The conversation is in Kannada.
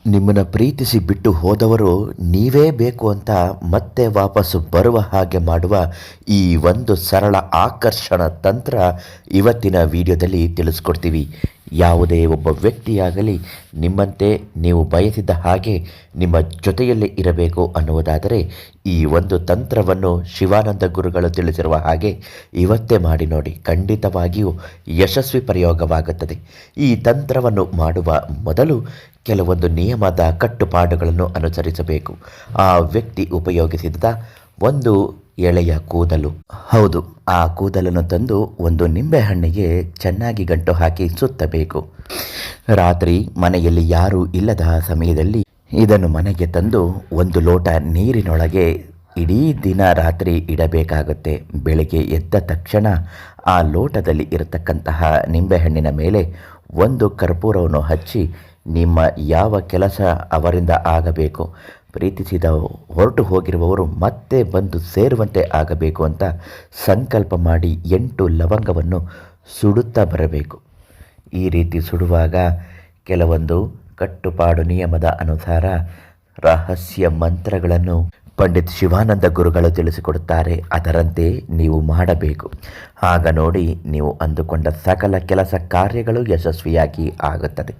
ನಿಮ್ಮನ್ನು ಪ್ರೀತಿಸಿ ಬಿಟ್ಟು ಹೋದವರು ನೀವೇ ಬೇಕು ಅಂತ ಮತ್ತೆ ವಾಪಸ್ಸು ಬರುವ ಹಾಗೆ ಮಾಡುವ ಈ ಒಂದು ಸರಳ ಆಕರ್ಷಣ ತಂತ್ರ ಇವತ್ತಿನ ವಿಡಿಯೋದಲ್ಲಿ ತಿಳಿಸ್ಕೊಡ್ತೀವಿ. ಯಾವುದೇ ಒಬ್ಬ ವ್ಯಕ್ತಿಯಾಗಲಿ ನಿಮ್ಮಂತೆ ನೀವು ಬಯಸಿದ ಹಾಗೆ ನಿಮ್ಮ ಜೊತೆಯಲ್ಲೇ ಇರಬೇಕು ಅನ್ನುವುದಾದರೆ ಈ ಒಂದು ತಂತ್ರವನ್ನು ಶಿವಾನಂದ ಗುರುಗಳು ತಿಳಿಸಿರುವ ಹಾಗೆ ಇವತ್ತೇ ಮಾಡಿ ನೋಡಿ. ಖಂಡಿತವಾಗಿಯೂ ಯಶಸ್ವಿ ಪ್ರಯೋಗವಾಗುತ್ತದೆ. ಈ ತಂತ್ರವನ್ನು ಮಾಡುವ ಮೊದಲು ಕೆಲವೊಂದು ನಿಯಮದ ಕಟ್ಟುಪಾಡುಗಳನ್ನು ಅನುಸರಿಸಬೇಕು. ಆ ವ್ಯಕ್ತಿ ಉಪಯೋಗಿಸಿದ ಒಂದು ಎಳೆಯ ಕೂದಲು, ಹೌದು, ಆ ಕೂದಲನ್ನು ತಂದು ಒಂದು ನಿಂಬೆಹಣ್ಣಿಗೆ ಚೆನ್ನಾಗಿ ಗಂಟು ಹಾಕಿ ಸುತ್ತಬೇಕು. ರಾತ್ರಿ ಮನೆಯಲ್ಲಿ ಯಾರೂ ಇಲ್ಲದ ಸಮಯದಲ್ಲಿ ಇದನ್ನು ಮನೆಗೆ ತಂದು ಒಂದು ಲೋಟ ನೀರಿನೊಳಗೆ ಇಡೀ ದಿನ ರಾತ್ರಿ ಇಡಬೇಕಾಗುತ್ತೆ. ಬೆಳಗ್ಗೆ ಎದ್ದ ತಕ್ಷಣ ಆ ಲೋಟದಲ್ಲಿ ಇರತಕ್ಕಂತಹ ನಿಂಬೆಹಣ್ಣಿನ ಮೇಲೆ ಒಂದು ಕರ್ಪೂರವನ್ನು ಹಚ್ಚಿ ನಿಮ್ಮ ಯಾವ ಕೆಲಸ ಅವರಿಂದ ಆಗಬೇಕು, ಪ್ರೀತಿಸಿದ ಹೊರಟು ಹೋಗಿರುವವರು ಮತ್ತೆ ಬಂದು ಸೇರುವಂತೆ ಆಗಬೇಕು ಅಂತ ಸಂಕಲ್ಪ ಮಾಡಿ 8 ಲವಂಗವನ್ನು ಸುಡುತ್ತಾ ಬರಬೇಕು. ಈ ರೀತಿ ಸುಡುವಾಗ ಕೆಲವೊಂದು ಕಟ್ಟುಪಾಡು ನಿಯಮದ ಅನುಸಾರ ರಹಸ್ಯ ಮಂತ್ರಗಳನ್ನು ಪಂಡಿತ್ ಶಿವಾನಂದ ಗುರುಗಳು ತಿಳಿಸಿಕೊಡುತ್ತಾರೆ. ಅದರಂತೆ ನೀವು ಮಾಡಬೇಕು. ಆಗ ನೋಡಿ ನೀವು ಅಂದುಕೊಂಡ ಸಕಲ ಕೆಲಸ ಕಾರ್ಯಗಳು ಯಶಸ್ವಿಯಾಗಿ ಆಗುತ್ತದೆ.